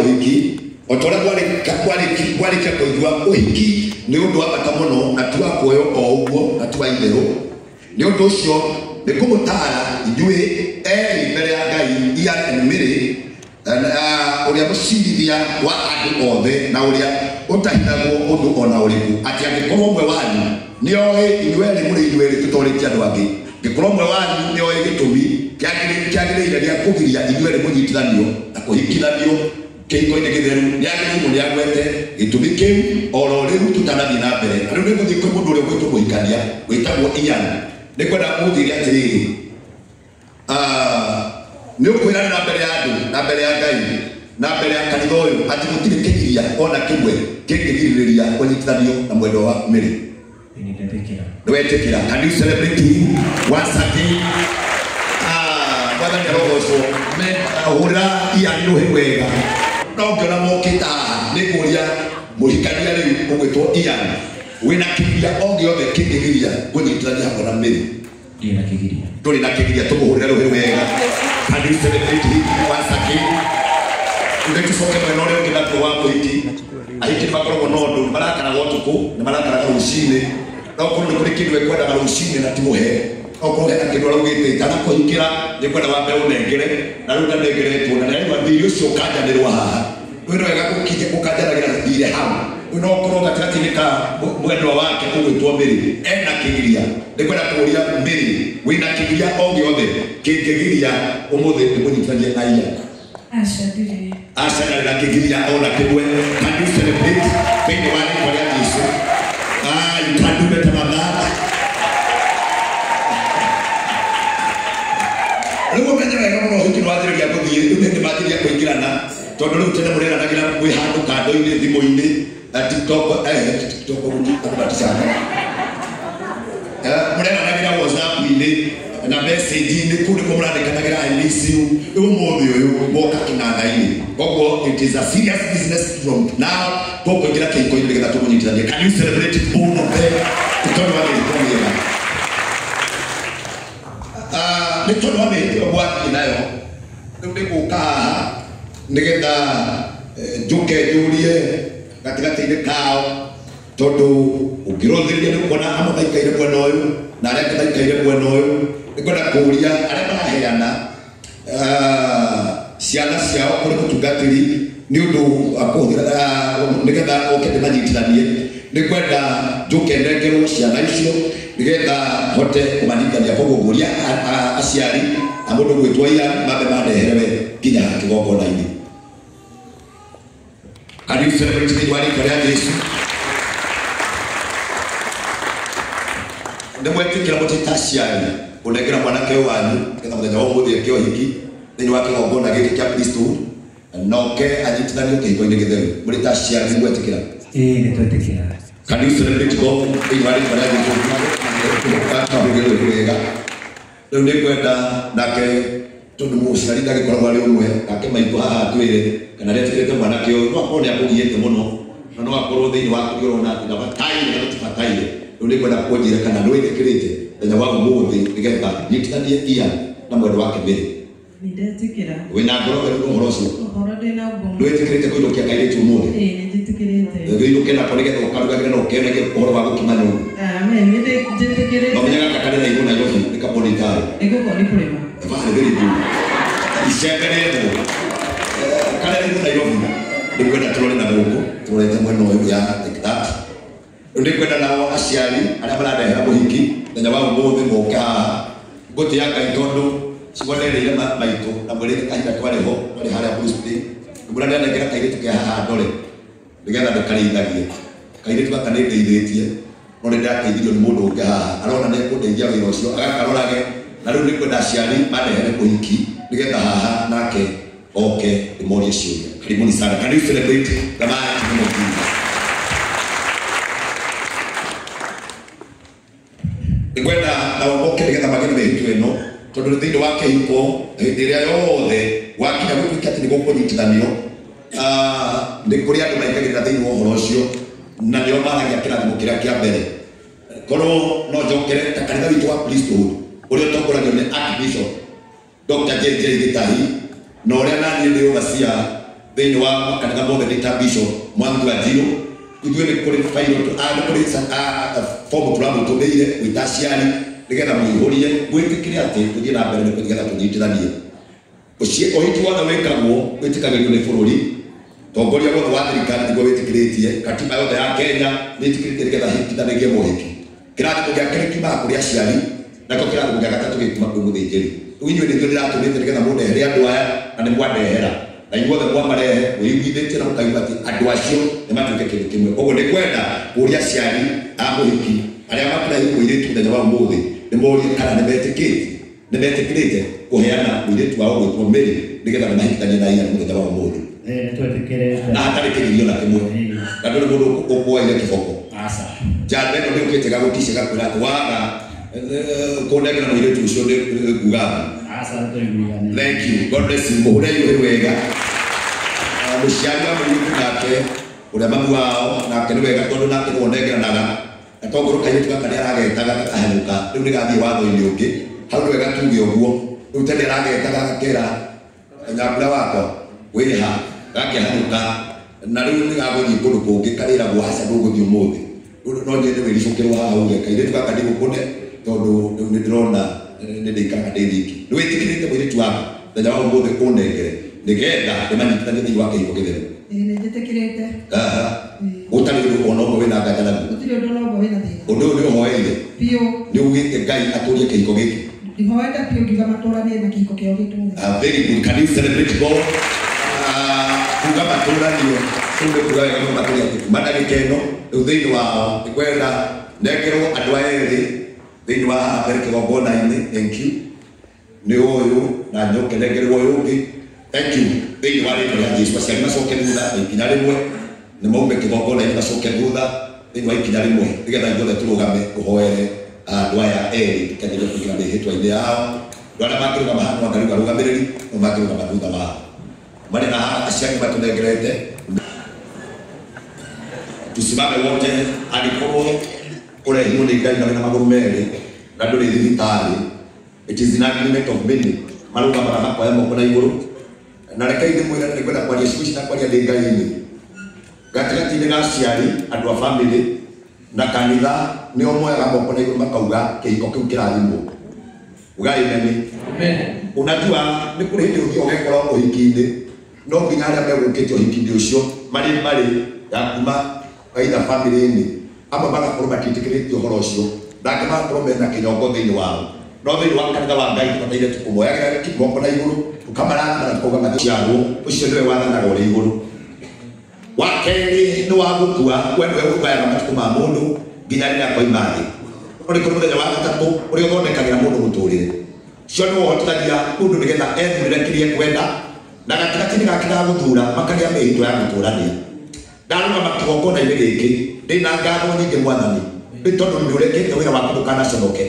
uhiki otora kwari kujua uhiki ni undu wa bata muno na tuwa kuoyo o uguo na tuwa itheru ni undu ucio ni kumutara ijue mbere ya Ngai ia miri uria mucirithia wa andu othe na uria utahithagwo undu ona uriku ati angikorwo mwe wanyu ni oe inyuere muri inyuere tutoritie andu angi ngikorwo mwe wanyu ni oe gitumi kiagiriire ria kugiria inyuere munyitithanio na kuhikithanio keiko-ini githeru niagiriirwo ni agwete gitumi kiu oro riu tutanathii na mbere riu ni guthii kwi mundu uria gwitwo muhikania witagwo Ian ni kwenda kuthiria atiriri ni ukwirana na mbere ya andu na mbere ya Ngai na mbere ya kanitha uyu ati gutire kigiria ona kimwe kingigiriria kunyitithanio na mwendo wa miri wetekira. Can you celebrate him once again? Bwana ni roho so ura Ian no hewega ndongera mokita ni kuria muhikania riu ugwitwo Ian wina kigiria onge othe kingigiria kunyitithania hamwe na miri ndina kigiria tuli na kigiria tumuhurira ruhi wega. Can you celebrate him once again? Tusoke mweno leo kila kwa muhiki ahiki makorwo nondo marakara gotuku na marakara rucine no kundu kuri kindu ekwenda rucine na timuhe okorwo hena kindu arugite kana kuhikira ni kwenda wambe unengere na ruta negere tuna na iwa thiri ucio kanjanirwa haha wino wega kukije kukanjanagira thire hau wino okorwo gatigati nika mwendwa wake ugwitwo miri ena kigiria ni kwenda kuria miri wina kigiria onge othe kingigiria umuthi ni munyitithanie na Ian Asha na kigiria ona kibwe. Can you celebrate being one for that Yesu? You can do better than that. Luego kanya wega muno hukiro athiriria kuthie ndi mathiria kuingirana tondu riu tene murera nagira kwi handu kando-ini thimu-ini TikTok akubatisana murera nagira WhatsApp-ini na message ni kundi ko murandikanagira I miss you umuthi uyu moka kinanga-ini koguo it is a serious business from now toko ngira keiko-ini getha tumunyitithanie. Can you celebrate both of them? Utono wa mĩrĩko nĩ tondũ wa mĩrĩko gwaki nayo rĩu nĩ gũka haha nĩgetha njũke njũrie gatagatĩ-inĩ kao tondũ ũngĩrũthĩrĩria nĩ ũkuona amwe maikaire mwena ũyũ na arĩa angĩ maikaire mwena ũyũ nĩ kwenda kũũria arĩa maraheana ciana ciao kũrĩ mũtungatĩri nĩ ũndũ wa kũhũthĩra nĩgetha oke ndĩmanyitithanie nĩ kwenda njũke nengerwo ciana icio nĩgetha hote kũmanyitithania koguo ngũria aciari a mũndũ gwĩtwo Ian mambe mandehere we nginya kĩgongona-inĩ. Can you celebrate thĩinĩ wa rĩĩtwa rĩa Jesũ? Ndĩmwetĩkĩra mũtĩ ta aciari ũnengera mwanake wanyu nĩgetha mũthenya wa ũmũthĩ eke ũhiki thĩinĩ wa kĩgongona gĩkĩ kĩa Kristo noke anyitithanio kĩhiko-inĩ gĩtheru. Mũrĩ ta aciari nĩmwetĩkĩra? Nĩtwetĩkĩra. Can you celebrate God thĩinĩ wa rĩĩtwa rĩa Jesũ? Rĩu nĩ kwenda nake tondũ mũciari ndagĩkoragwo arĩ ũmwe nake maitũ haha twĩre kana rĩrĩa tũgĩte mwanake ũyũ no akorwo nĩ akũgiĩte mũno na no akorwo thĩinĩ wa kũgĩrwo na atĩ ndabataire kana tũbataire. Rĩu nĩ kwenda kũnjĩra kana nĩ wĩtĩkĩrĩte mũthenya wa ũmũthĩ nĩgetha nyitithanie Ian na mwendwa wake Mary. Nĩndetĩkĩra. Wĩna ngoro ũhoro ũcio? Ũhoro ndĩna ngoro. Nĩwĩtĩkĩrĩte kũinũkia kairĩtu ũmũthĩ? Nĩnjĩtĩkĩrĩte. Wĩinũke nako nĩgetha ũkarugagĩre na ũkĩonage ũhoro wa gũkima nyũngũ. Amen. Nĩnjĩtĩkĩrĩte. No menyaga kakari na igũrũ Nairobi nĩ kabonitari. Nĩgũkorwo nĩ kũrĩma. Very good. Icembe rĩrĩ kana rĩu Nairobi nĩ kwenda tũrore na gũkũ tũrete mwena ũyũ ya like that. Nĩ kwenda nao aciari arĩa marandehera mũhiki mũthenya wa ũmũthĩ moke haha ngũtĩa Ngai tondũ cibonereire maitũ na mwĩrĩte kahinda twarĩ ho twarĩ harĩa Bruce Lee mbura nĩanengera kairĩtu ke haha ndore nĩgetha ndũkarĩithagie kairĩtu gaka nĩ ndeithĩtie no nĩ ndateithirio nĩ mũndũ ũngĩ haha arona nĩ kũndeithia wĩra ũcio agakarorage na rĩu nĩ kwenda aciari mandehere mũhiki nĩgetha haha nake oke ndĩmorie ciũria. Karibuni sana. Can you celebrate the mighty name of Jesus? Nĩ kwenda na oke nĩgetha magene mĩhĩtũ ĩno tondũ thĩinĩ wa kĩhiko hĩndĩ ĩrĩa yothe wakinya gũtuĩka atĩ nĩ gũkũnyitithanio nĩ kũrĩ andũ maingagĩrĩra thĩinĩ wa ũhoro ũcio na nĩo maragia kĩrathimo kĩrĩa kĩa mbere. Korwo no njokere ta kanitha witũ wa Priesthood ũrĩa ũtongoragio nĩ Archbishop Dr. JJ Gĩtahi na ũrĩa naniĩ ndĩ overseer thĩinĩ wa kanitha mothe nĩ ta Bishop Mwangi wa Njirũ ithuĩ nĩ kũrĩ fomu tũramũtũmĩire gwĩta aciari nĩgetha mũihũrie mwĩtĩkĩre atĩ tũthiĩ na mbere nĩgetha tũnyitithanie ũhiki wothe wĩkagwo wĩtĩkagĩrio nĩ bũrũri tongoria wothe wa thirikari nĩguo wĩtĩkĩrĩtie katiba yothe ya Kenya nĩĩtĩkĩrĩtie nĩgetha hitithanĩrie mũhiki kĩrathimo gĩa kerĩ kiumaga kũrĩ aciari nakĩo kĩrathimo gĩa gatatũ gĩkiuma kwĩ mũthĩnjĩri rĩu inyuĩ nĩthuĩ ndĩratũmĩte nĩgetha mũndehere andũ aya na nĩ mwandehera na inyuothe mwamarehe mũiguithĩtie na mũkaigua atĩ andũ acio nĩ matuĩke kĩndũ kĩmwe ũguo nĩ kwenda kũria aciari a mũhiki arĩa makĩrahi mũirĩtu mũthenya wa ũmũthĩ nĩ morie kana nĩmetĩkĩrĩte kũheana mũirĩtu wao gwĩtwo Mary nĩgetha mahikithanie na Ian mũthenya wa ũmũthĩ na hatarĩ kĩgirio na kĩmwe na ndũrĩ mũndũ ũkuoire kĩboko njamba ĩno nĩũkĩte gagũtice gakwĩra atĩ waga kũnengera mũirĩtu ũcio nĩ kugaga thank you God bless you mũhũre iũhĩ wega mũciari wa mũirĩtu nake ũrĩa mamu wao nake nĩ wega tondũ nake nĩwonengeranaga na tongorũ kairĩtu gaka nĩ aragetaga gakahenũka rĩu nĩ gathiĩ watho-inĩ ũngĩ hau nĩ wega tuge ũguo rĩu tene aragetaga gakera nyambura wakwa wĩha gakĩhenũka na rĩu nĩ gagũthiĩ kũndũ kũngĩ karĩragwo haca ndũgũthiĩ ũmũthĩ no nyende wĩricũkĩrwo haha uge kairĩtu gaka ndĩgũkũne tondũ rĩu nĩ ndĩrona nĩ ndĩikaraga ndĩ thiki nĩ wĩtĩkĩrĩte mũirĩtu waku mũthenya wa ũmũthĩ ũnengere nĩgetha ndĩmanyitithanie thĩinĩ wa kĩhiko gĩtheru nĩnjĩtĩkĩrĩte gũtarĩ ũndũ ona ũmwe wĩna nganja naguo gũtirĩ ũndũ ona ũmwe wĩna thĩna ũndũ ũyũ nĩ ũhoeire biũ nĩ ugĩte Ngai atũrie kĩhiko gĩkĩ ndihoete biũ ngiuga matũranie na kĩhiko kĩao gĩtũũre very good can you celebrate God kuga matũranio kumbe kuga wega mũno matũria kuma ndagĩka ĩno rĩu thĩinĩ wao nĩ kwenda nengerwo andũ aya erĩ thĩinĩ wa haha mbere kĩgongona-inĩ thank you nĩ ũyũ na njoke nengerwo ũyũ ũngĩ thank you thĩinĩ wa rĩtwa rĩa Jesũ aciari macoke thutha ikinya rĩmwe nĩ maume kĩgongona-inĩ macoke thutha thĩinĩ wa ikinya rĩmwe nĩgetha ithuothe tũrũgame tũhoere andũ aya erĩ tũkenderie kũingĩra mĩhĩtwa-inĩ yao andũ arĩa mangĩrũgama haha no Ngai arũgamĩrĩri no mangĩrũgama thutha wao marĩ na haha aciari matũnengerete tusimame wote angĩkorwo ũrehirwo nĩ Ngai na wĩna magũrũ merĩ na ndũrĩ thibitarĩ it is an agreement of many marũgamaga makoya moko na igũrũ na reke ndĩmwĩre nĩ kwenda kwaria ciugo ici na kwaria ndĩ Ngai-inĩ gatagatĩ-inĩ ga aciari andũ a bamĩrĩ na kanitha nĩo moyaga moko na igũrũ makauga kĩhiko kĩu kĩrathimwo ugaimeni unajua nĩ kũrĩ hĩndĩ ũthiĩ ũgekora ũhiki-inĩ no nginya arĩa megũkĩte ũhiki-inĩ ũcio marĩ ya kuma aitha bamĩrĩ-inĩ amwe magakorwo matiĩtĩkĩrĩtie ũhoro ũcio nake magakorwo mena kĩnyongo thĩinĩ wao no thĩinĩ wa kanitha wa Ngai tũbataire tũkũmoyagĩra moko na igũrũ tũkamaranga na tukauga mathiciarwo ũcio nĩwe wathanaga ũrĩ igũrũ wa kerĩ nĩ wa gũkua we nĩwe ũgayaga matukũ ma mũndũ nginya rĩrĩa akoima thĩ ũrĩ kũrĩ mũthenya wa gatatũ ũrĩa ũthondekagĩra mũndũ mũtũrĩre ũcio nĩ ũhotithagia mũndũ nĩgetha ethurĩre kĩrĩa ekwenda na gatagatĩ-inĩ gake ga gũthura makagĩa mĩhĩtwa ya gũtũrania ndarũgama kĩgongona-inĩ gĩkĩ ndĩna ngatho nyingĩ Mwathani nĩ tondũ nĩ ũrekete wĩra waku ndũkanaconoke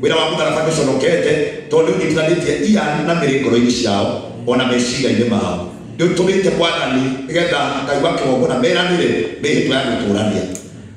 wĩra wa mũtharaba ndũconokete tondũ ũnyitithanĩtie Ian na Mary ngoro-inĩ ciao ona meciria-inĩ mao nĩ ũtũmĩte Mwathani nĩgetha Ngai wa kĩgongona meranĩre mĩhĩtwa ya gũtũrania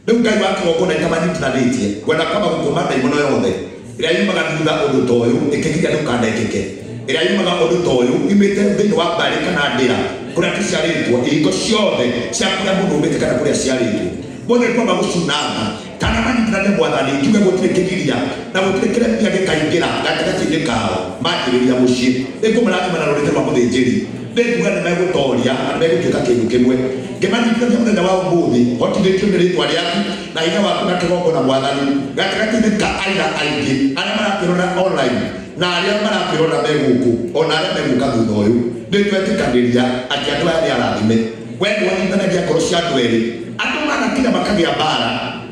rĩu Ngai wa kĩgongona itamanyitithanĩtie kwenda kwamba gũkũma ndaimono yothe ĩrĩa yumaga thutha ũndũ ta ũyũ ĩkĩgiria ndũkanekĩke ĩrĩa yumaga ũndũ ta ũyũ imĩte thĩinĩ wa mbarĩ kana ndĩra kũrĩa tũciarĩtwo ihingo ciothe cia kũrĩa mũndũ umĩte kana kũrĩa ciarĩtwo mothe kwamba gũcunanga kana manyitithanie Mwathani kiuge gũtirĩ kĩgiria na gũtirĩ kĩremia gĩkaingĩra gatagatĩ-inĩ kao manjĩrĩria mũciĩ nĩngũmarathima na rũrĩrĩ rwa mũthĩnjĩri nĩnguga nĩ megũtoria na megũtuĩka kĩndũ kĩmwe ngĩmanyitithania mũthenya wa ũmũthĩ hotithĩtio nĩ rĩtwa rĩaku na hinya waku na kĩgongona Mwathani gatagatĩ-inĩ ka aira aingĩ arĩa marakĩrora online na arĩa marakĩrora megũkũ ona arĩa megũka thutha ũyũ nĩtwetĩkanĩria atĩ andũ aya nĩ arathime we nĩwanyitithanagia ngoro cia andũ erĩ andũ manakinya makagĩa mbara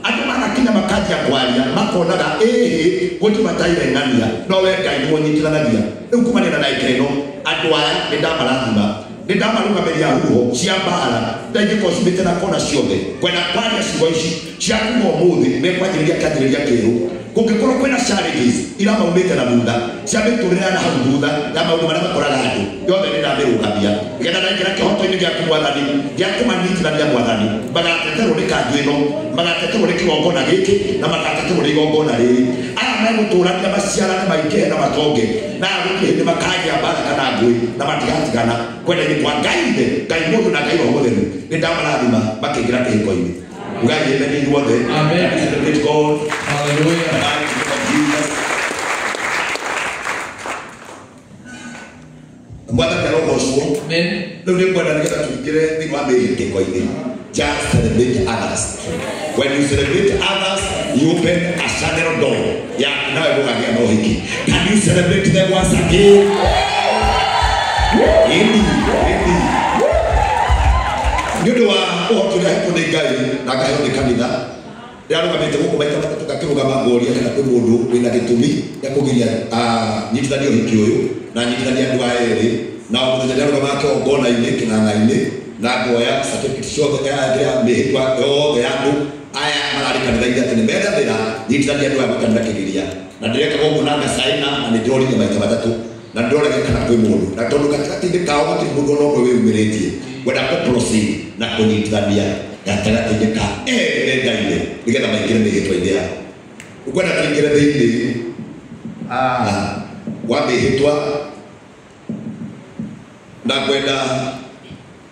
andũ manakinya makanjia kwaria makonaga gũtirĩ mataireng'ania no we Ngai nĩwonyitithanagia rĩu kumanĩra na ĩkeno andũ aya nĩ ndamarathima nĩ ndamarũgamĩria huho cia mbara ndaingĩkorwo cimĩte na kona ciothe kwenda kwaria ciugo ici cia kuma ũmũthĩ mekwanjĩrĩria kĩanjĩrĩria kĩerũ kũngĩkorwo kwĩna challenges iria maumĩte na thutha cia mĩtũrĩre ya nahau thutha ya maũndũ marĩa makoraga andũ yothe nĩ ndamĩrũgamia nĩgetha ndaingĩra kĩhoto-inĩ gĩaku Mwathani gĩa kũmanyitithania Mwathani magateterwo nĩ kanjũ ĩno magateterwo nĩ kĩgongona gĩkĩ na magateterwo nĩ igongona rĩrĩ aya megũtũrania maciarane maingĩhe na matonge na gũtirĩ hĩndĩ makagĩa mbara kana ngũĩ na matigatigana kwenda-inĩ kwa Ngai-inĩ, Ngai mũndũ na Ngai Roho Mũtheru nĩ ndamarathima makĩingĩra kĩhiko-inĩ. Ugai amen inyuothe. Amen. Celebrate God. Hallelujah. Mwathani arogocwo. Amen. Rĩu nĩ ngwenda nĩgetha tũingĩre thĩinĩ wa mĩhĩtĩko-inĩ. Just celebrate others. When you celebrate others, you open a channel door. Ya nawe gũgagĩa na ũhiki. Can you celebrate them once again? Nĩ ũndũ wa ũhoti ũrĩa hetwo nĩ Ngai na ngaheo nĩ kanitha, rĩrĩa rũgamĩte gũkũ maita matatũ ngakĩrũgama ngoria kana kwĩ mũndũ wĩna gĩtũmi gĩa kũgiria nyitithania ũhiki ũyũ na nyitithania andũ aya erĩ, na o mũthenya nĩarũgamaga kĩgongona-inĩ kĩng'ang'a-inĩ na ngoya certificate ciothe ya mĩhĩtwa yothe ya andũ aya mararĩ kanitha-inĩ atĩ nĩ mendathĩra nyitithania andũ aya makanitha kĩgiria, na ndĩrekaga ũguo na ngacaina na nĩ ndĩrorire maita matatũ na ndĩrorage kana kwĩ mũndũ, na tondũ gatagatĩ-inĩ kao gũtirĩ mũndũ ona ũmwe wĩyumĩrĩtie wenda kũ-proceed na kũnyitithania gatagatĩ-inĩ ka erĩ Ngai-inĩ nĩgetha maingĩre mĩhĩtwa-inĩ yao. Ũkwenda tũingĩre thĩinĩ wa mĩhĩtwa na ngwenda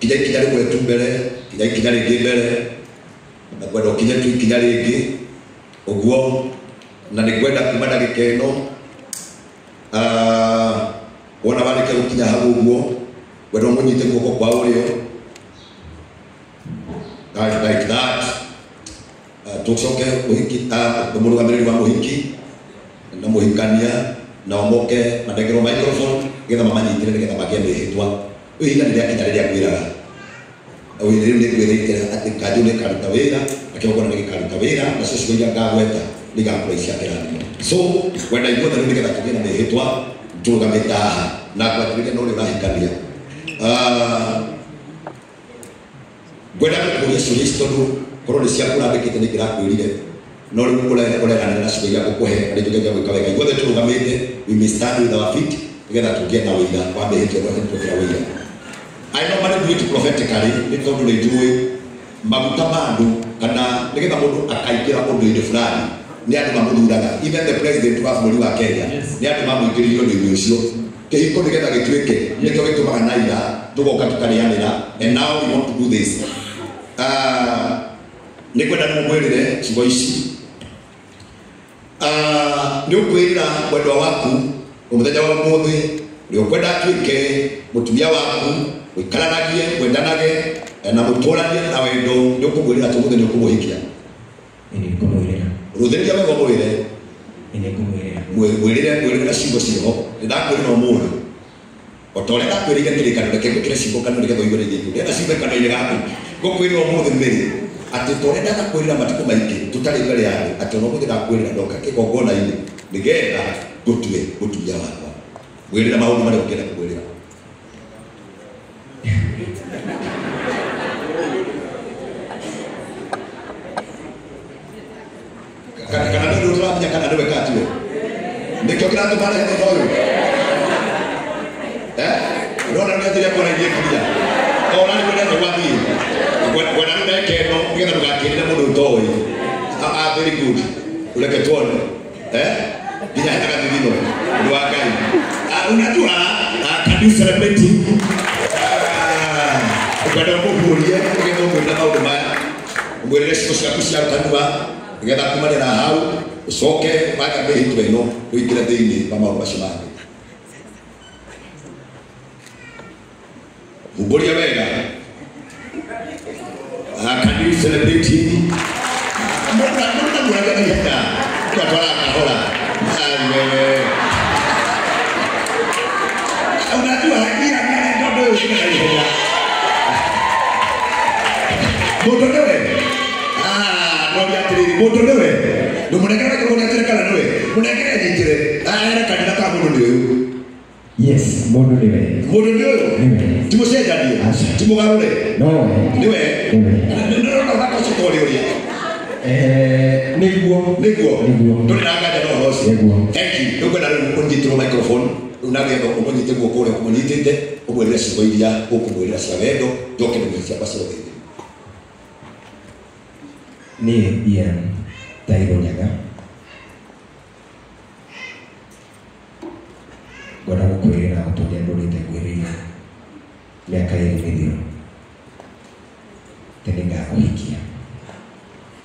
ikinya rĩmwe tu mbere, ikinya rĩngĩ mbere, na ngwenda ũkinye tu ikinya rĩngĩ ũguo, na nĩ ngwenda kuma ndagĩka ĩno wona warĩkia gũkinya hau ũguo ngwenda ũmũnyite guoko kwa ũrĩo like that. Tũcoke mũrũgamĩrĩri wa mũhiki na mũhikania nao moke manengerwo microphone nĩgetha mamanyitĩre nĩgetha magĩe mĩhĩtwa. Rĩu ihinda nĩ rĩakinya rĩrĩa ngwĩraga, rĩu nĩ ngwĩrĩte atĩ kanjũ nĩ karuta wĩra na kĩgongona nĩ gĩkaruta wĩra, nacio ciugo iria ngagweta nĩ igakũraicia kĩrathimo. So ngwenda inyuothe rĩu nĩgetha tũgĩe na mĩhĩtwa tũrũgamĩte haha na ngwatĩrĩria no ũrĩa ũrahikania. Ngwenda gũkũria ciũria ici tondũ korwo nĩ ciaku ũrandĩkĩte nĩ ngĩrakwĩrire, no rĩu ũreranĩra na ciugo iria ngũkũhe na nĩtũge gĩa gwĩka wega. Inyuothe tũrũgamĩte, we may stand with our feet nĩgetha tũgĩe na wĩira wa mĩhĩtwa ĩrĩa tũgĩra wĩira. I normally do it prophetically nĩ tondũ nĩ njũĩ maguta ma andũ kana nĩgetha mũndũ akaingĩra ũndũ-inĩ fulani nĩ andũ mamũthuraga. Even the president wa bũrũri wa Kenya nĩ andũ mamũingĩrĩire ũndũ-inĩ ũcio. Kĩhiko nĩgetha gĩtuĩke nĩkĩo gĩtũmaga na ira tũgoka tũkarĩanĩra, and now we want to do this. Nĩ kwenda mũmwĩrĩre ciugo ici. Nĩ ũkwĩrĩra mwendwa waku mũthenya wa ũmũthĩ ũrĩa ũkwenda atuĩke mũtumia waku, ũikaranagie, mwendanage na mũtũranie na wendo. Nĩ ũkũmwĩrĩra atĩ ũmũthĩ nĩ ũkũmũhikia. Rũthĩrĩria wega ũmwĩre. Mwĩrĩre na ciugo ciho. Nĩndakwĩrĩra ũmũthĩ o ta ũrĩa ndakwĩrĩire kĩrĩkanĩro reke ngũkĩre ciugo kanua nĩgetha ũihũre gĩkuũ. Ndĩrenda ciume kanua-inĩ gaku ngũkwĩrĩra ũmũthĩ mĩrĩ atĩ ta ũrĩa ndanakwĩrĩra matukũ maingĩ tũtarĩ mbere ya andũ atĩ ona ũmũthĩ ndakwĩrĩra ndoka kĩgongona-inĩ nĩgetha ngũtue mũtumia wakwa. Mwĩrĩra maũndũ marĩa ũngĩenda kũmwĩrĩra. Kana nĩ ũndũ ũramenya kana nĩwe kana tiwe? Nĩkĩo kĩratũma rehe thutha ũyũ. Ndona nĩ atĩrĩa kũraithie kiria ona nĩ kwenda gwathiĩ kwenda nĩ meke ĩno nĩgetha ndũgakĩrĩre mũndũ ũtoĩ. Very good. Ureke tuone nginya hena gathithino ũndũ wa Ngai. Unajua can you celebrate him? Ukwenda mũhũrie nĩgetha ũmwĩre maũndũ maya, ũmwĩrĩre ciugo ciaku cia kanua nĩgetha kumanĩra hau ũcoke banga mĩhĩtwa ĩno ũingĩre thĩinĩ wa maũndũ macio mangĩ. Humbũria wega. Can you celebrate him? Mbona mwaga na hita kwa kahora. Unajua hia ndio shida. Motonewe. Ndio yatiriri motonewe. Ndio mnekera kwa nyatere kana nowe. Mnekera nyingire. Era kanina ka mundu ni uyu. Yes, mundu niwe. Mundu ni uyu. Timosejadio. Timogarure. No. Niwe. Ndio na wako sokoli uri. Niguo. Tuli na ngaja no hosi. Thank you. Ndio na kunjitiro microphone. Unagetha umunyite guoko uri umunyitite umwirire ciugo iria ukumwirira cia wendo ndoke nĩ cia basoro thĩinĩ. Niĩ Ian Tairo Nyaga gukwirira guturia ndurite gwirira miaka iri mithiro tene ngakuhikia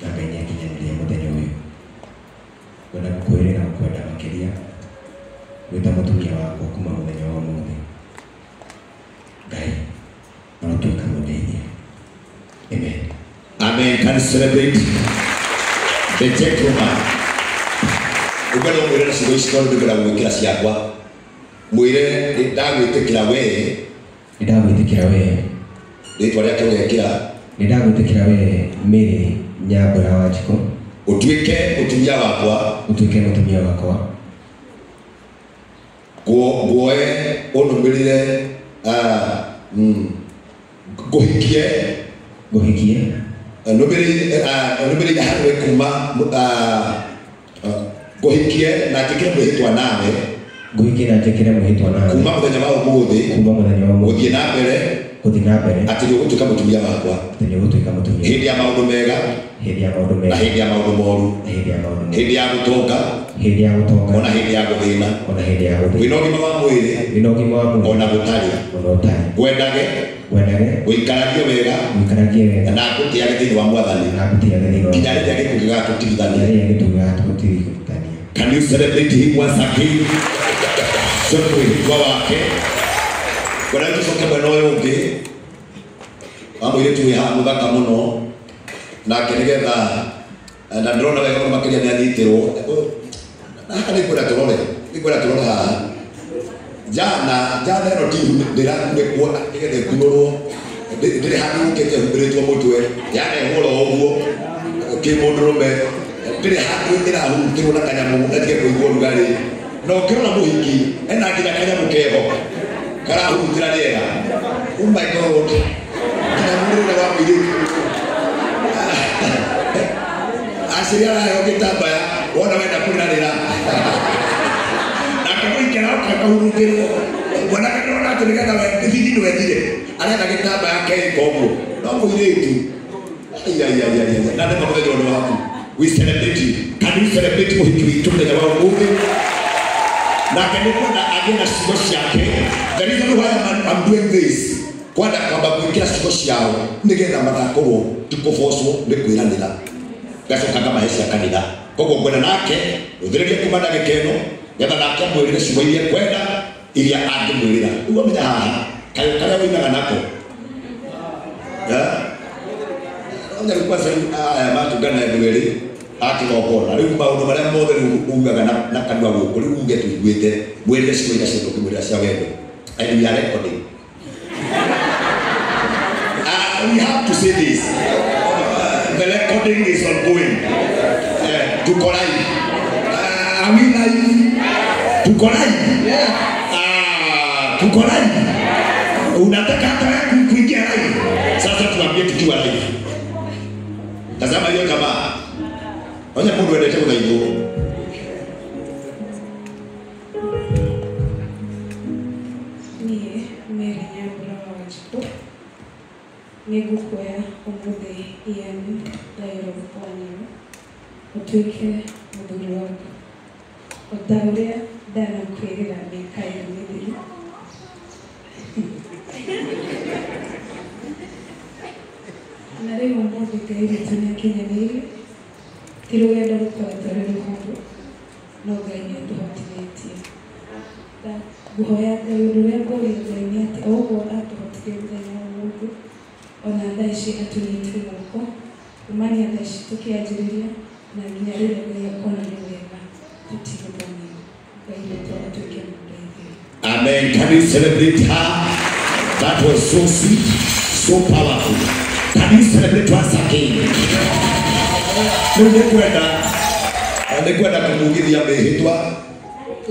na Ngai nĩakinyanĩria mũthenya ũyũ kwenda gukwirira kwenda makiria gwita mũtumia wakwa kuma mũthenya wa ũmũthĩ Ngai anatuĩka mũndeithia. Amen. Amen. Can you celebrate the gentleman? Ugana mwire na sigo isikoro ndikira gwikira ciakwa mwire ndagwitikira we ritwa riake wekira ndagwitikira we Mary Nyambura Wanjiko utuike mutumia wakwa guoe unumirire guhikie numirire harwe kuma guhikie na njikire mwihitwa nawe kuma muthenya wa umuthi guthie na mbere ati nigutuika mutumia wakwa hindi ya maundu mega na hindi ya maundu moru hindi ya gutonga ona hindi ya guthina wina ugima wa mwiri ona gutari gwendage guikaragie wega na ngutiage thiini wa mwathani kinya riria gikuo gigatutigithania. Can you celebrate him once again? Kwa wake kwa tucoke mwena uyu ungi amwire haha muthaka muno nake nigetha na ndrona wega muno makiria ni anyitirwo na nikwenda turore haha jana ino timu ndirakundikwo nigetha ikunurwo ndiri handu ukite humbiritwo mutwe yarehwo uguo kimundurume ndiri handu ndirahutirwo na kanyamu gatige kuigwo rugari no kirona muhiki ena nginya kanyamu keho karahutira riega. Oh my God, kinamurura wa mwiri asiria nayo gitambaya wona wenda kurinarira na kamuikera kakahurutirwo bona kana ati nigetha thithini wethire arenda gitambaya ke koguo no muiritu na ndema muthenya ũyũ waku we celebrate. Can you celebrate muhiki witu muthenya wa ũmũthĩ na kanikwenda agĩe na ciugo ciake? The reason why I'm doing this kwenda kwamba gwĩkĩra ciugo ciao nĩgetha matakorwo tikũbocwo nĩ kwĩranĩra gacokaga mahe cia kanitha. Koguo ngwenda nake ũthĩrĩrie kuma ndagĩka ĩno getha nake amwĩrĩre ciugo iria kwenda iria angĩmwĩrĩra. Rĩu amenya haha karĩa wĩinaga nako onya kwanza aya matungana ndweri akigokona rĩu maũndũ marĩa mothe ugaga na kanua gũkũ rĩu uge tũiguĩte mwĩrĩre ciugo iria ciendwo kĩmwĩrĩra cia wendo. And we are recording. We have to say this. The recording is ongoing. Tuko live. Are we live? Tuko live. Tuko live. Unataka hata kuingia live. Sasa tuambie tukiwa live. Tazama hiyo jamaa. Onya mundu endete guthaithwo. Nĩngũkuoya ũmũthĩ Ian Nairobi Pwani ũtuĩke mũthuri waku o ta ũrĩa ndanakwĩrĩra mĩaka ĩrĩ mĩthiru. Na rĩu ũmũthĩ Ngai witũ nĩakinyanĩirie, ti rũgendo rũkoretwo rwĩ rũhũthũ no Ngai nĩatũhotithĩtie. Ngũhoya Ngai ũndũ ũrĩa ngũria Ngai nĩ atĩ o ũguo atũhotithĩtie mũthenya wa ũmũthĩ ona thaa ici atunyitire guoko kumania thaa ici tukianjĩrĩria na nginya rĩrĩa Ngai akona nĩ wega tutigũthania. Ngai witũ atuĩke mũndeithia. Amen. Can you celebrate her? That was so sweet, so powerful. Can you celebrate once again? Nĩkwenda kũmugithia mĩhĩtwa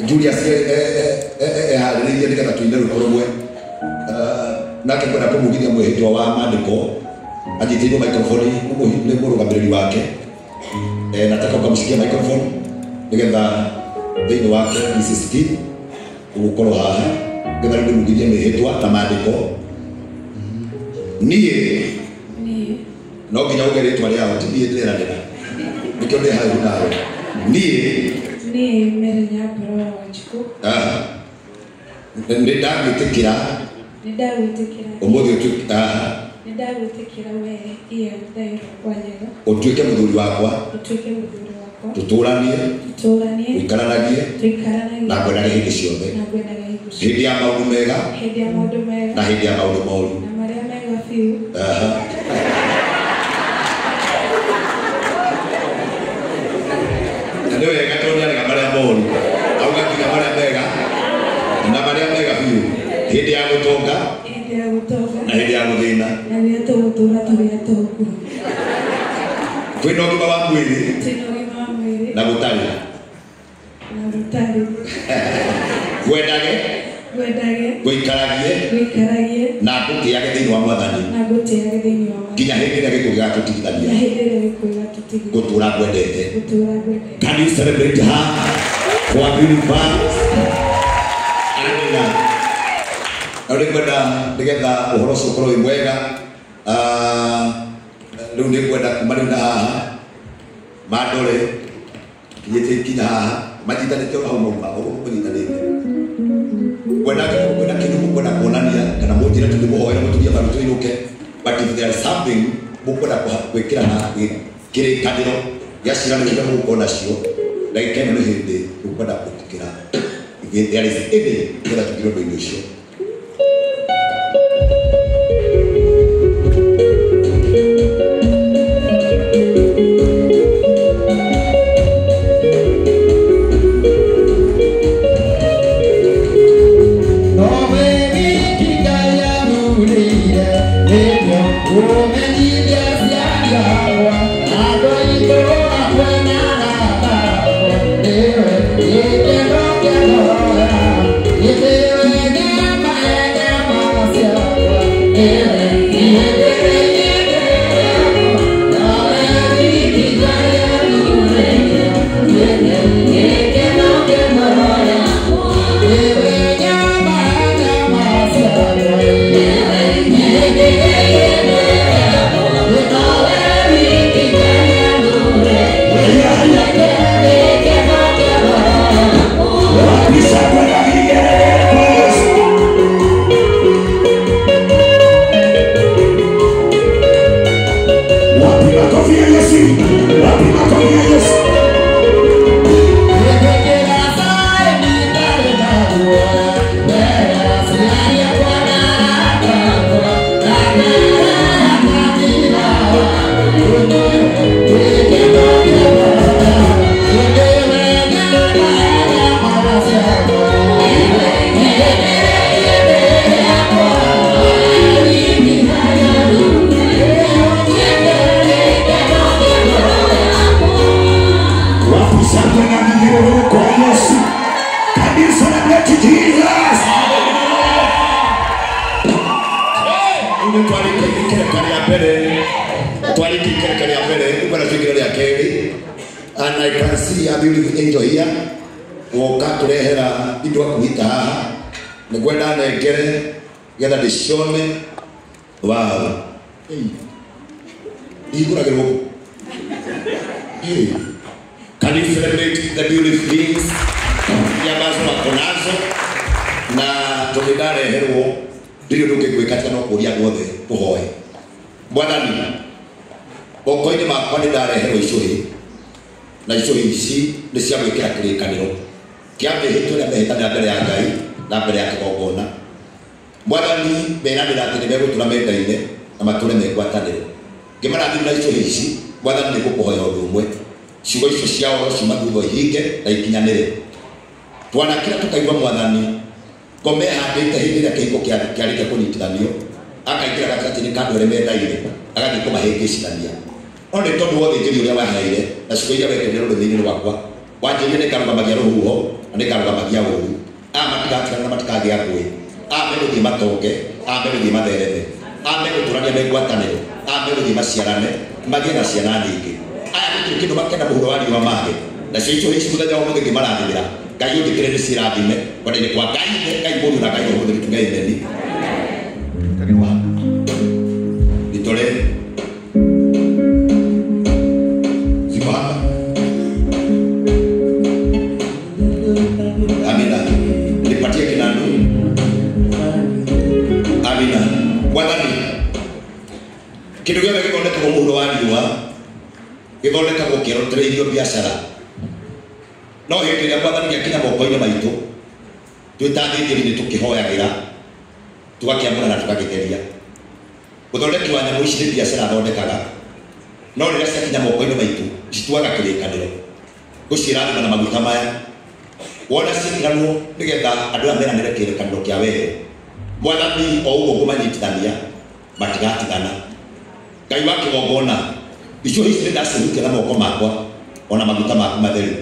Julius harĩrĩirie nĩgetha tũine rwĩmbo rũmwe nake kwenda kũmugithia mwĩhĩtwa wa maandĩko anyitĩirwo microphone nĩ mũrũgamĩrĩri wake. Nataka ũkamũcikia microphone nĩgetha thĩinĩ wake DCCT ũgũkorwo haha nĩgetha rĩu ndĩmugithie mĩhĩtwa na maandĩko. Niĩ no nginya uge rĩtwa rĩao ti niĩ ndĩranĩra nĩkĩo ndĩ hau nawe. Niĩ Mary Nyambura Wanjikũ Ndagwitikira. Ndagwitikira. Umuthi Ndagwitikira we iya ndairo kwanyega. Utuike muthuri wakwa. Utuike muthuri wakwa. Tuturanie. Tuturanie. Ikaranagie. Tuikaranagie. Na kwenda hindi ciothe. Na kwenda hindi ciothe. Hindi ya maundu mega. Hindi ya maundu mega. Na hindi ya maundu moru. Na maria mega fiu. Ndio wega tuone kama maria moru. Au katika maria mega. Na maria mega fiu. Hindi ya gutonga. Hindi ya gutonga. Na hindi ya guthina. Na ni tugutura turia tuku. Twino ngima wa mwili. Twino ngima wa mwili. Na gutari. Na gutari. Gwendage. Gwendage. Gwikaragie. Gwikaragie. Na gutiage thiini wa mwathani. Na gutiage thiini wa mwathani. Kinya hindi ria gikuo gigatutigithania. Na hindi ria gikuo gigatutigithania. Gutura gwendete. Gutura gwendete. Can you celebrate her for beautiful? Amina. Ndio kwenda nigetha uhoro ucio ukorwo wi mwega. Riu ni kwenda kumari na haha mandore kinyite kinya haha majitanite hau mauma uguo kunyitanite kwenda kindu kwenda kuonania kana munjira tundu muhoera mutumia barutu iruke, but if there is something mukwenda kwikira na kirikaniro ya cirano iria mukona cio like kene ni hindi mukwenda kutikira if there is any kwenda tukiro ndo indo cio. And I can see a beautiful angel here. Woka turehera indo akuita haha. Nigwenda nengere getha ndicone. Wow. Iguragirwo. Can you celebrate the beautiful things ambazo wako nazo na tulidareherwo ndio ndungĩgwĩka no kũria andũ othe tũhoe. Mwathani moko-inĩ makwa nĩ ndareherwo icũhĩ na icũhĩ ici nĩ cia gwĩkĩra kĩrĩkanĩro kĩa mĩhĩtwa ĩrĩa mehĩtanĩra mbere ya Ngai na mbere ya kĩgongona. Mwathani meranĩra atĩ nĩ megũtũra menda-inĩ na matũre megwatanĩro. Ngĩmarathimĩra icũhĩ ici Mwathani nĩ ngũkũhoya ũndũ ũmwe, ciugo icio cia ũhoro ciuma thutha ihinge na ikinyanĩre. Twanakĩra tũkaigua Mwathani ngome handĩte hĩndĩ ĩrĩa kĩhiko kĩarĩkia kũnyitithanio akaingĩra gatagatĩ-inĩ ka andũ arĩa mendaine agathiĩ kũmahĩngĩcithania. No nĩ tondũ wa ũthĩnjĩri ũrĩa waheire na ciugo iria wekĩrire rũrĩrĩ-inĩ rwakwa wanjĩrire nĩ ngarũgamagia rũhuho na nĩ ngarũgamagia ũũru. Matigatigana na matikagĩa ngũĩ, megũthiĩ matonge, megũthiĩ mathereme, megũtũrania megwatanĩro, megũthiĩ maciarane magĩe na ciana nyingĩ. Aya gũtirĩ kĩndũ makenda mũhuro wa riũa mage nacio icũhĩ ici mũthenya wa ũmũthĩ ngĩmarathimĩra Ngai ũnjĩkĩre nĩ cirathime kwenda-inĩ kwa Ngai mũriũ na Ngai ũhũthĩri tuge imeni. Kagĩ wa nitore ziko hapa. Amina. Nipatie kinanu kiothe githondekagwo mundu wa riũa githondekagwo kĩerotereirio biacara no hĩndĩ ĩrĩa Mwathani akinya moko-inĩ maitũ twĩtathĩtie nĩ tũkĩhoyagĩra tũgakĩamũra na tũgagĩtheria ũthondeki wa nyamũ ici nĩ biacara thondekaga no rĩrĩa ciakinya moko-inĩ maitũ cituaga kĩrĩkanĩro gũciĩrathima na maguta maya wona ciĩkĩranwo nĩgetha andũ aya meranĩre kĩrĩkanĩro kĩa wendo Mwathani o ũguo kũmanyitithania matigatigana Ngai wa kĩgongona icio hici nĩndacirutĩra na moko makwa ona maguta maku matheru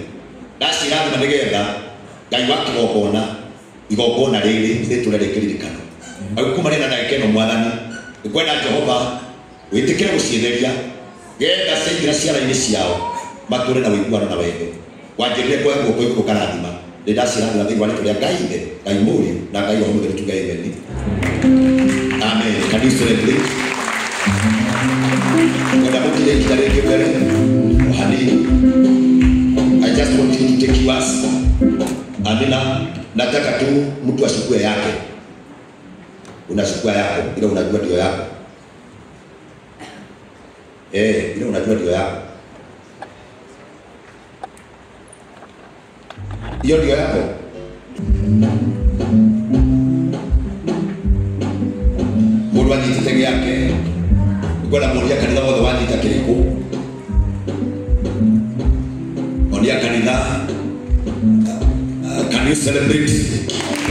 ndacirathima nĩgetha Ngai wa kĩgongona igongona rĩrĩ rĩtũre rĩkĩririkano agĩkumanĩra na ndagĩka ĩno Mwathani nĩkwenda Jehova wĩtĩkĩre gũciĩtheria getha ciaingĩra ciara-inĩ ciao matũre na wĩiguano na wendo wanjĩrĩre kwa guoko igũrũ karathima ndĩndacirathima thĩinĩ wa rĩtwa rĩa Ngai Ithe Ngai Mũriũ na Ngai Roho Mũtheru tuge amen. Amen. Can you celebrate? Kwenda mukire ikinya rĩngĩ mbere hanini. I just want you to take yours. Amina. Nataka tu mtu achukue yake. Unachukua yako ile unajua ndio yako. Ile unajua ndio yako. Hiyo ndio yako. Mundu anyitite yake. Kwenda moria kanitha wothe wanyita kĩrĩkũ. Moria kanitha. Can you celebrate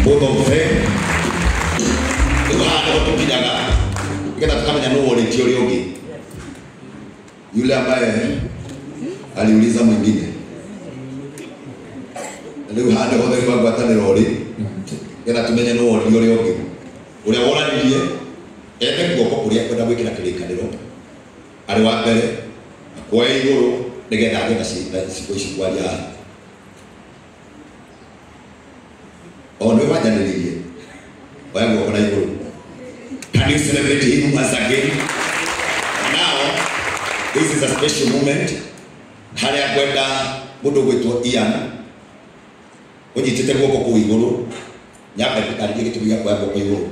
both of them? Wao tukijaga. Kila tukamenya no wale tiori yogi. Yule ambaye aliuliza mwingine. Leo hada wothe kwa gwatanĩro ri. Kila tumenye no wale tiori yogi. Ule woranirie ete guoko kuria kwenda gwikira kĩrĩkanĩro. Ari wa mbere kwa igũrũ nĩgetha agenda ciiko ici kwaria Oh, no one did Why am I going? Can you celebrate him once again? Now, this is a special moment. Hali ya kwenda mundu gwitwo Ian. Unyitite guoko ku iguru. Nyamba tukarige gitugia kwa guoko iguru.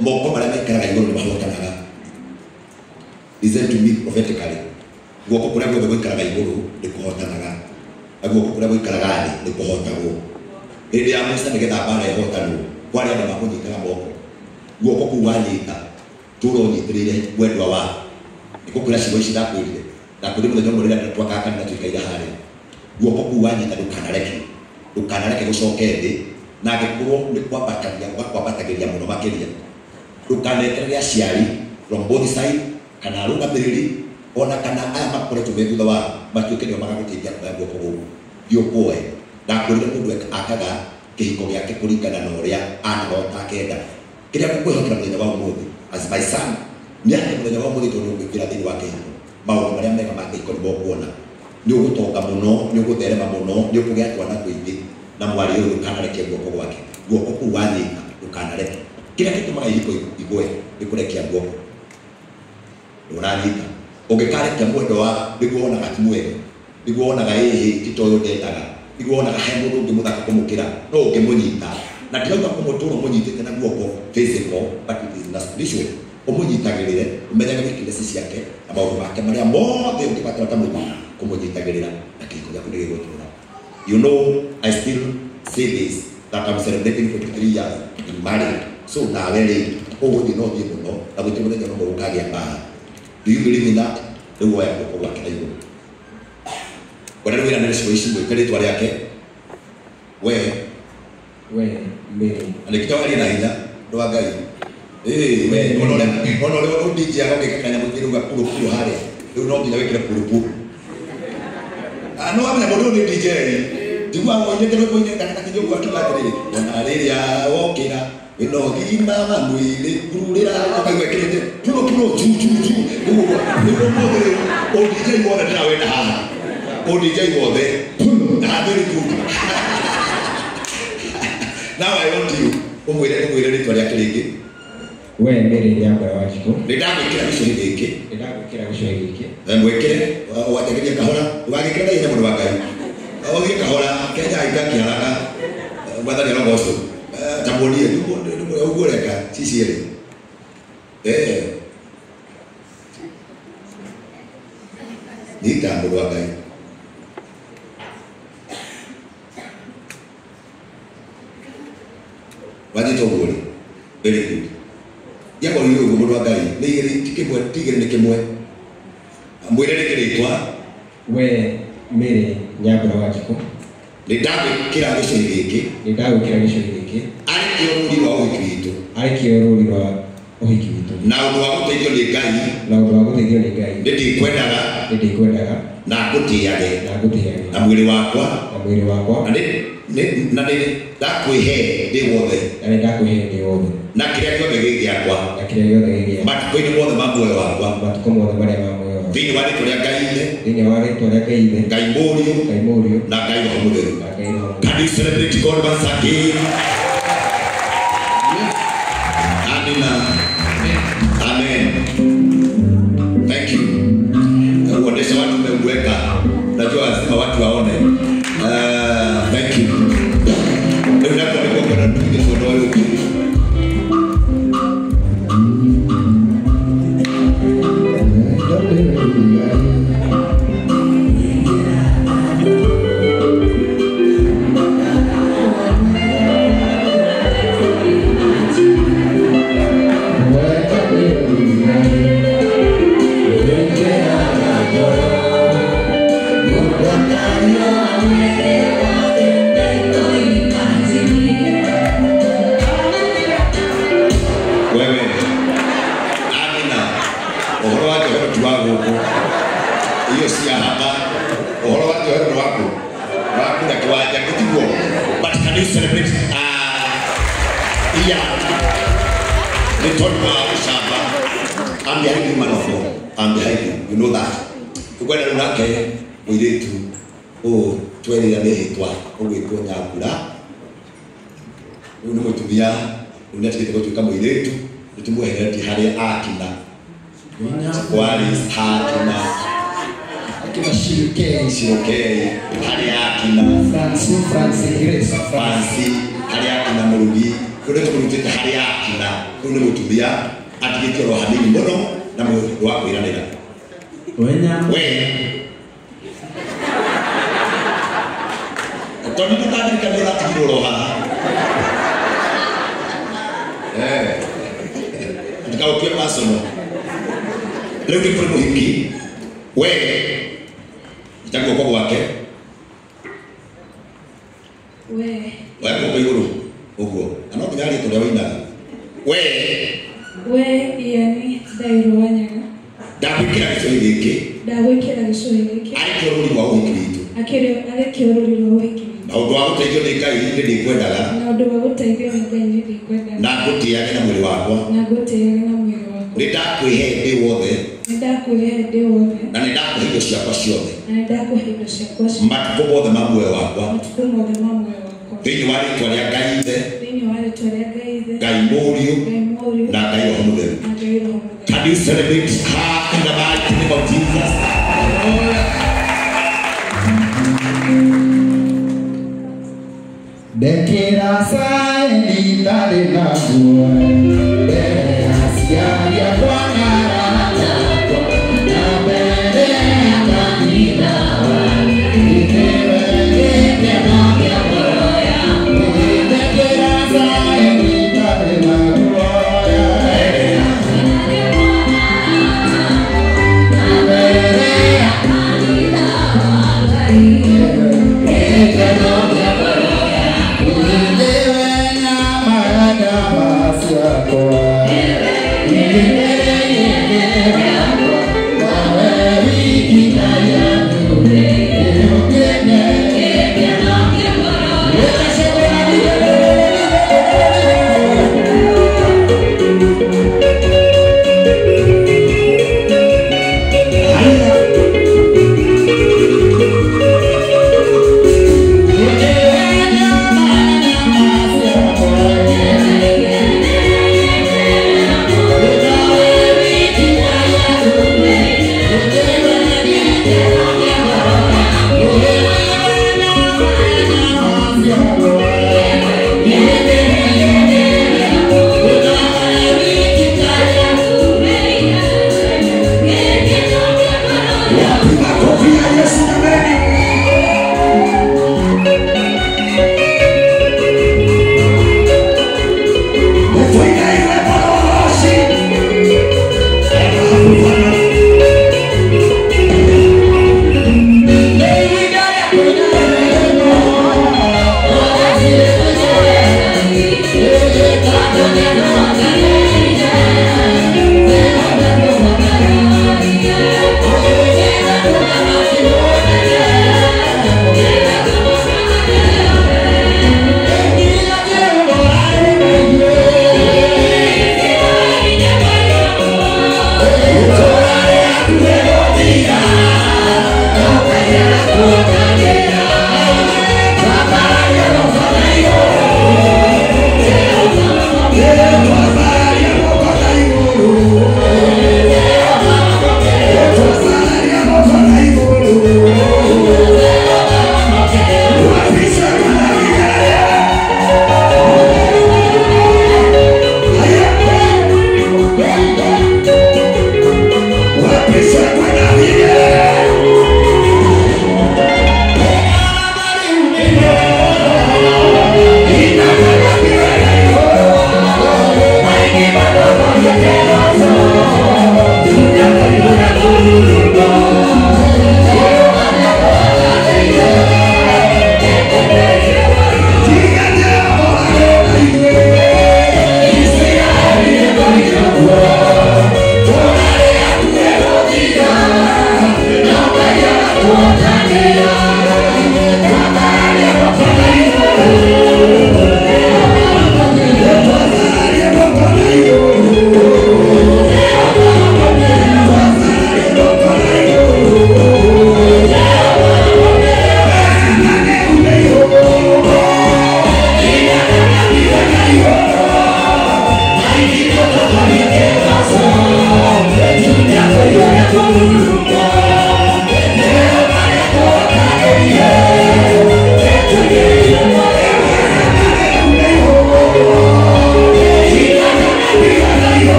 Moko maria mekaraga iguru ni mahotanaga. Listen to me prophetically. Guoko kuria guothe gwikaraga iguru ni kuhotanaga. Na guoko kuria gwikaraga thĩ ni kuhotagwo. Hĩndĩ ya Musa nĩgetha mbara ĩhotanwo kwarĩ andũ makũnyitaga moko guoko kũu wanyita tũra ũnyitĩrĩire wendwa wa nĩgũkwĩra ciugo ici ndakwĩrire ndakwĩrire mũthenya ũmwe rĩrĩa twakaga kanitha tũikaire harĩa guoko kũu wanyita ndũkanareke gũcoke thĩ na angĩkorwo nĩ kwambatagĩria mũno makĩria ndũkaneterere aciari from both side kana arũgamĩrĩri ona kana aya makoretwo me thutha wa matuĩke nĩo magagũteithia kuoya guoko gũkũ ndiũkuoe ndakwĩrire mũndũ akaga kĩhiko gĩake kũringana na ũrĩa anahota akenda kĩrĩa ngũkwĩhokera mũthenya wa ũmũthĩ as my son nĩ atĩ mũthenya wa ũmũthĩ tondũ ũngĩkĩra thĩinĩ wa kĩhiko maũndũ marĩa mega ma kĩhiko nĩmo ũkuona nĩ ũgũtonga mũno nĩ ũgũtherema mũno nĩ ũkũgĩa twana tũingĩ na mwarĩ ũyũ ndũkanareke guoko gwake guoko kũu wanyita ndũkanareke kĩrĩa gĩtũmaga ihiko igwe nĩ kũrekia guoko ndũranyita ũngĩkarekia mwendo wa nĩguo wonaga ti mwega nĩguo wonaga ĩhĩ ti ta ũyũ ndendaga nĩguo wonaga he mũndũ ũngĩ mũthaka kũmũkĩra no ũngĩmũnyita na ndirauga kũmũtũra ũmũnyitĩte na guoko physical but it is not spiritual ũmũnyitagĩrĩre ũmenyage weaknesses ciake na maũndũ make marĩa mothe ũngĩbatara ta mũndũ kũmũnyitagĩrĩra na kĩhiko gĩaku nĩ gĩgũtũra. You know, I still say this that I'm celebrating 43 years in marriage. So nawe rĩ ũgũthiĩ no thiĩ mũno na gũtirĩ mũthenya no ũkagĩa mbara. Do you believe in that? Rĩu woya guoko gwake na igũrũ. Kwa nini wĩra nĩ ciugo ici mwĩkĩre rĩtwa rĩake we Mary alĩkĩtwa arĩ na hinya ndwa Ngai we ona ũrĩa ũndinjia agĩka kanyamũ kĩruga kuru harĩa rĩu no nginya wĩkĩre kuru no amenya mũndũ nĩ DJ ndigua wonyete rwĩmbo-inĩ kana kĩnyũngũ akiuga atĩrĩrĩ ona rĩrĩa wokĩra wĩna ũgima wa mwĩrĩ kururĩra ũkaigua ĩkĩrĩte puro juju nĩguo mũthĩ ũndinjia wothe ndĩrawenda haha ODJ wothe na very good. Now I want you umwire rĩtwa rĩake rĩngĩ we Mary Nyambura Wanjikũ ndagwĩkĩra gĩcũhĩ gĩkĩ ndagwĩkĩra gĩcũhĩ gĩkĩ mwĩkĩre wategeria kahora ndũgagĩkĩra na ihenya mũndũ wa Ngai ũthiĩ kahora Kenya haitaki haraka Mwathani arogocwo tamuonie ũguo reka cicierĩ Nita mũndũ wa Ngai. Wajito ngori. Very good. Yako hiyo mũndũ wa Ngai. Nĩ tigĩrĩ nĩ kĩmwe. Mwĩre nĩ kĩrĩtwa. We Mary Nyambura Wanjikũ. Nĩ ndagwĩkĩra gĩcũhĩ gĩkĩ. Nĩ ndagwĩkĩra gĩcũhĩ gĩkĩ. Arĩ kĩo rũri rwa ũhiki witũ. Arĩ kĩo rũri rwa ũhiki witũ. Na ũndũ wa gũteithio nĩ Ngai. Na ũndũ wa gũteithio nĩ Ngai. Nĩndĩkwendaga. Nĩndĩkwendaga. Na ngũtĩage. Na ngũtĩage. Na mwĩrĩ wakwa. Na mwĩrĩ wakwa. Na nĩ ndakwĩhe ndĩ wothe. Na nĩ ndakwĩhe ndĩ wothe. Na kĩrĩa gĩothe gĩ gĩakwa. Na kĩrĩa gĩothe gĩ gĩakwa. Matukũ-inĩ mothe ma muoyo wakwa. Matukũ mothe marĩa ma muoyo wakwa. Thĩinĩ wa rĩtwa rĩa Ngai ithe. Thĩinĩ wa rĩtwa rĩa Ngai ithe. Ngai Mũriũ. Ngai Mũriũ. Na Ngai Roho Mũtheru. Na Ngai Roho Mũtheru. Can you celebrate God once again? Amina. Amen. Thank you. Kuonesha watu umeweka. Najua lazima watu waone. Thank you. Leo nako niko kwa ndugu kwa roho yetu. But can you celebrate? The third one, I'm behind you, man of God. I'm behind you. You know that. When I'm not here, we need to 20 and 8 we go Nyambura. Unamutumia unataka kutoka mwiletu utumwehereti hali akina. Wali akina. Akina shirokei hali akina. Francis Grace hali akina Murugi. Kuleto kulitete hali akina. Unamutumia atikitio roho hanini mbono na mwili wako iranira. Tony tadi kan ora tikiro roha. Ndikao pia masomo. Leo kipo muhiki. Itakuwa kwa wake. Wewe kwa iguru. Ugo. Ano kigali to lewa ina. Yani Dairo Wanyaga. Ndagwikira gicũhĩ gĩkĩ. Ndagwikira gicũhĩ gĩkĩ. Arĩ kĩo rũri rwa ũhiki witũ. Arĩ kĩo rũri rwa ũhiki witũ. Na ũndũ wa gũteithio nĩ Ngai nĩndĩkwendaga. Na ũndũ wa gũteithio nĩ Ngai nĩndĩkwendaga. Na ngũtĩage na mwĩrĩ wakwa. Na ngũtĩage na mwĩrĩ wakwa. Nĩndakwĩhe ndĩ wothe. Nĩndakwĩhe ndĩ wothe. Na nĩndakũhe indo ciakwa ciothe. Na nĩndakũhe indo ciakwa ciothe. Matukũ mothe ma muoyo wakwa. Matukũ mothe ma muoyo wakwa. Thĩinĩ wa rĩtwa rĩa Ngai ithe. Thĩinĩ wa rĩtwa rĩa Ngai ithe. Ngai Mũriũ. Na Ngai Roho Mũtheru. Na Ngai Roho Mũtheru. Can you celebrate her in the mighty name of Jesus? Dekera saendi tare na gua, asiaria kuangara na bere kanina, ite moja moya. Dekera saendi tare na gua, yeah.